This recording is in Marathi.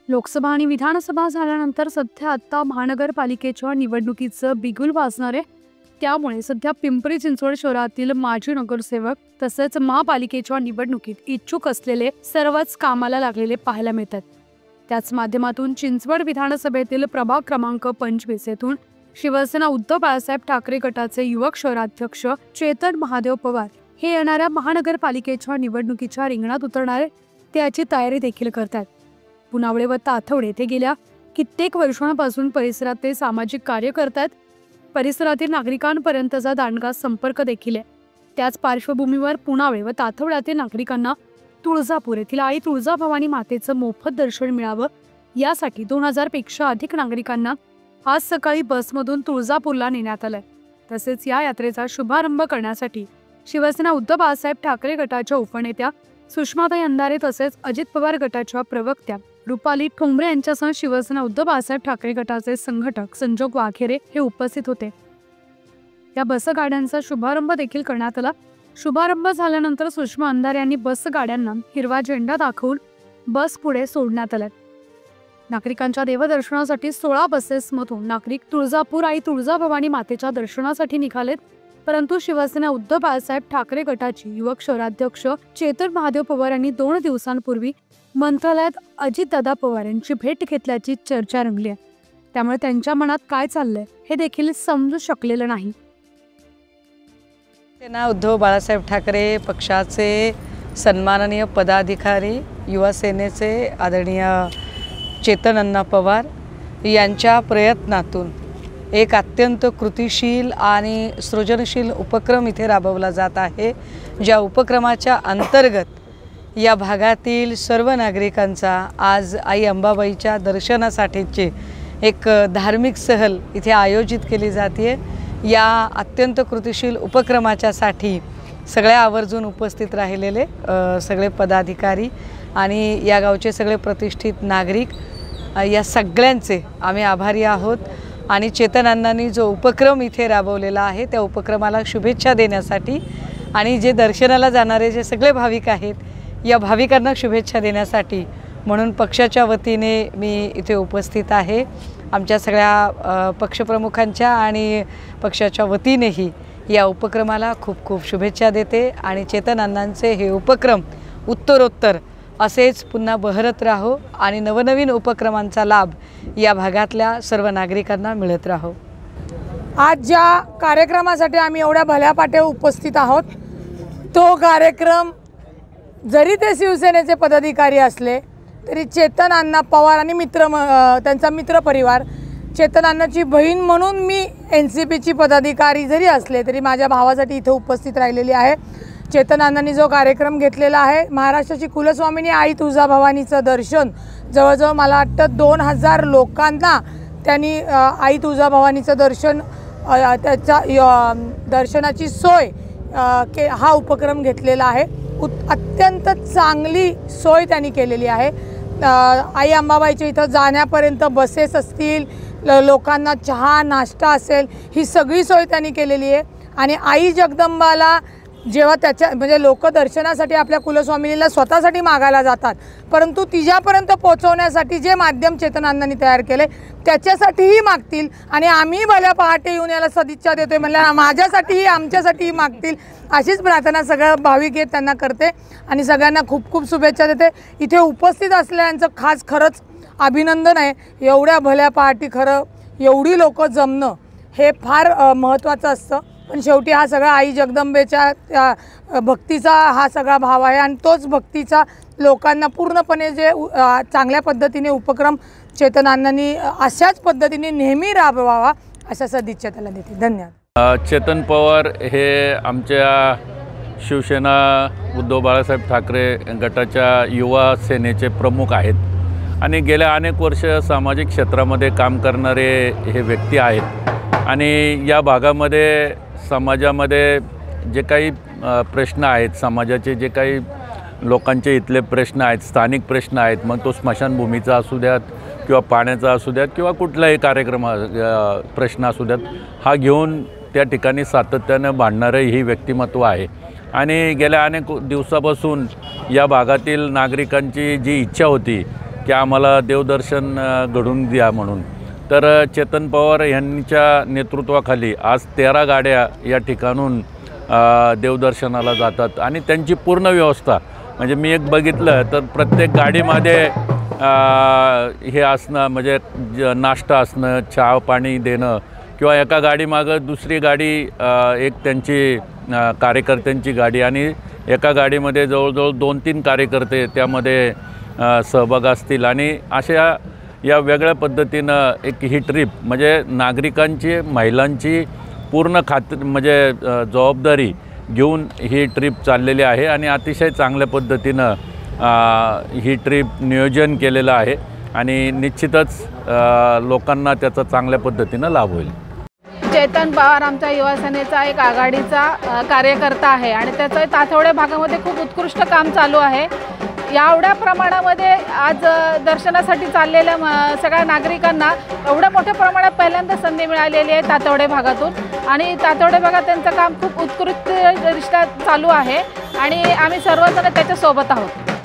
लोकसभा आणि विधानसभा झाल्यानंतर सध्या आता महानगरपालिकेच्या निवडणुकीचं बिगुल वाजणार आहे। त्यामुळे सध्या पिंपरी चिंचवड शहरातील माजी नगरसेवक तसेच महापालिकेच्या निवडणुकीत इच्छुक असलेले सर्वच कामाला लागलेले पाहायला मिळतात। त्याच माध्यमातून चिंचवड विधानसभेतील प्रभाग क्रमांक 25 येथून शिवसेना उद्धव बाळासाहेब ठाकरे गटाचे युवक शहराध्यक्ष चेतन महादेव पवार हे येणाऱ्या महानगरपालिकेच्या निवडणुकीच्या रिंगणात उतरणार आहे, त्याची तयारी देखील करतात। पुनावळे व ताथवडे येथे गेल्या कित्येक वर्षांपासून परिसरात ते सामाजिक कार्य करतात। परिसरातील नागरिकांपर्यंतचा दांडगा संपर्क देखील आहे। त्याच पार्श्वभूमीवर पुनावळे व ताथवड्यातील नागरिकांना तुळजापूर येथील आई तुळजाभवानी मातेचं मोफत दर्शन मिळावं यासाठी 2000 पेक्षा अधिक नागरिकांना आज सकाळी बसमधून तुळजापूरला नेण्यात आलंय। तसेच या यात्रेचा शुभारंभ करण्यासाठी शिवसेना उद्धव बाळासाहेब ठाकरे गटाच्या उपनेत्या सुषमाताई अंधारे तसेच अजित पवार गटाच्या प्रवक्त्या रुपाली ठोंबरे यांच्यासह शिवसेना उद्धव बाळासाहेब ठाकरे गटाचे संघटक संजोग वाघेरे हे उपस्थित होते। या बसगाड्यांचा शुभारंभ देखील करण्यात आला। शुभारंभ झाल्यानंतर सुषमा अंधारे यांनी बसगाड्यांना हिरवा झेंडा दाखवून बस पुढे सोडण्यात आल्या। नागरिकांच्या देवदर्शनासाठी 16 बसेसमधून नागरिक तुळजापूर आई तुळजाभवानी मातेच्या दर्शनासाठी निघालेत, परंतु शिवसेना उद्धव बाळासाहेब ठाकरे गटाची युवक शहराध्यक्ष चेतन महादेव पवार यांनी 2 दिवसांपूर्वी मंत्रालयात अजितदादा पवार यांची भेट घेतल्याची चर्चा रंगली आहे। त्यामुळे त्यांच्या मनात काय चाललंय हे देखील समजू शकलेलं नाही। शिवसेना उद्धव बाळासाहेब ठाकरे पक्षाचे सन्माननीय पदाधिकारी युवा सेनेचे आदरणीय चेतन अण्णा पवार यांच्या प्रयत्नातून एक अत्यंत कृतिशील आणि सृजनशील उपक्रम इथे राबवला जात आहे। ज्या उपक्रमाच्या अंतर्गत या भागातील सर्व नागरिकांचा आज आई अंबाबाईच्या दर्शनासाठीची एक धार्मिक सहल इथे आयोजित केली जाते। या अत्यंत कृतिशील उपक्रमाच्यासाठी सगळ्या आवर्जून उपस्थित राहिलेले सगळे पदाधिकारी आणि या गावचे सगळे प्रतिष्ठित नागरिक या सगळ्यांचे आम्ही आभारी आहोत। आणि चेतन अण्णांनी जो उपक्रम इथे राबवलेला आहे त्या उपक्रमाला शुभेच्छा देण्यासाठी आणि जे दर्शनाला जाणारे जे सगळे भाविक आहेत या भाविकांना शुभेच्छा देण्यासाठी म्हणून पक्षाच्या वतीने मी इथे उपस्थित आहे। आमच्या सगळ्या पक्षप्रमुखांच्या आणि पक्षाच्या वतीनेही या उपक्रमाला खूप खूप शुभेच्छा देते आणि चेतन अण्णांचे हे उपक्रम उत्तरोत्तर असेच पुन्हा बहरत राहो आणि नवनवीन उपक्रमांचा लाभ या भागातल्या सर्व नागरिकांना मिळत राहो। आज ज्या कार्यक्रमासाठी आम्ही एवढ्या भल्यापाटे उपस्थित आहोत तो कार्यक्रम जरी ते शिवसेनेचे पदाधिकारी असले तरी चेतन अण्णा पवार आणि त्यांचा मित्रपरिवार चेतन अण्णाची बहीण म्हणून मी NCPची पदाधिकारी जरी असले तरी माझ्या भावासाठी इथे उपस्थित राहिलेली आहे। चेतन अण्णांनी जो कार्यक्रम घेतलेला आहे महाराष्ट्राची कुलस्वामिनी आई तुळजाभवानीचं दर्शन जवळजवळ मला वाटतं 2000 लोकांना त्यांनी आई तुळजाभवानीचं दर्शन त्याच्या दर्शनाची सोय हा उपक्रम घेतलेला आहे। अत्यंत चांगली सोय त्यांनी केलेली आहे। आई अंबाबाईच्या इथं जाण्यापर्यंत बसेस असतील, लोकांना चहा नाश्ता असेल, ही सगळी सोय त्यांनी केलेली आहे। आणि आई जगदंबाला जेव्हा त्याच्या म्हणजे लोक दर्शनासाठी आपल्या कुलस्वामिनीला स्वतःसाठी मागायला जातात, परंतु तिच्यापर्यंत पोहोचवण्यासाठी जे माध्यम चेतन अण्णांनी तयार केले त्याच्यासाठीही मागतील आणि आम्ही भल्या पहाटे येऊन याला सदिच्छा देतोय म्हणल्यावर माझ्यासाठीही आमच्यासाठीही मागतील अशीच प्रार्थना सगळ्या भाविक आहेत त्यांना करते आणि सगळ्यांना खूप खूप शुभेच्छा देते। इथे उपस्थित असलेल्यांचं खास खरंच अभिनंदन आहे। एवढ्या भल्या पहाटे खरं एवढी लोक जमणं हे फार महत्त्वाचं असतं, पण शेवटी हा सगळा आई जगदंबेच्या भक्तीचा हा सगळा भाव आहे आणि तोच भक्तीचा लोकांना पूर्णपणे जे चांगल्या पद्धतीने उपक्रम चेतन अण्णांनी अशाच पद्धतीने नेहमी राबवावा अशा सदिच्छा त्याला देते। धन्यवाद। चेतन पवार हे आमच्या शिवसेना उद्धव बाळासाहेब ठाकरे गटाच्या युवा सेनेचे प्रमुख आहेत आणि गेल्या अनेक वर्ष सामाजिक क्षेत्रामध्ये काम करणारे हे व्यक्ती आहेत आणि या भागामध्ये समाजामध्ये जे काही प्रश्न आहेत, समाजाचे जे काही लोकांचे इथले प्रश्न आहेत, स्थानिक प्रश्न आहेत, मग तो स्मशानभूमीचा असू द्यात किंवा पाण्याचा असू द्यात किंवा कुठलाही कार्यक्रम प्रश्न असू द्यात, हा घेऊन त्या ठिकाणी सातत्यानं भांडणारं ही व्यक्तिमत्व आहे। आणि गेल्या अनेक दिवसापासून या भागातील नागरिकांची जी इच्छा होती की आम्हाला देवदर्शन घडून द्या म्हणून. तर चेतन पवार यांच्या नेतृत्वाखाली आज 13 गाड्या या ठिकाणून देवदर्शनाला जातात आणि त्यांची पूर्ण व्यवस्था म्हणजे मी एक बघितलं तर प्रत्येक गाडीमध्ये हे असणं म्हणजे नाश्ता असणं, चहा पाणी देणं किंवा एका गाडीमागं दुसरी गाडी एक त्यांची कार्यकर्त्यांची गाडी आणि एका गाडीमध्ये जवळजवळ 2-3 कार्यकर्ते त्यामध्ये सहभाग असतील आणि अशा या वेगळ्या पद्धतीनं एक ही ट्रिप म्हणजे नागरिकांची महिलांची पूर्ण म्हणजे जबाबदारी घेऊन ही ट्रिप चाललेली आहे आणि अतिशय चांगल्या पद्धतीनं ही ट्रिप नियोजन केलेलं आहे आणि निश्चितच लोकांना त्याचा चांगल्या पद्धतीनं लाभ होईल. चेतन पवार आमच्या युवा सेनेचा एक आघाडीचा कार्यकर्ता आहे आणि त्याचं तातवडे भागामध्ये खूप उत्कृष्ट काम चालू आहे. एवढ्या प्रमाणामध्ये आज दर्शनासाठी चाललेल्या सगळ्या नागरिकांना एवढ्या मोठ्या प्रमाणात पहिल्यांदा संधी मिळालेली आहे तातवडे भागातून आणि तातवडे भागात त्यांचं काम खूप उत्कृष्टरित्या चालू आहे आणि आम्ही सर्वजण त्याच्यासोबत आहोत.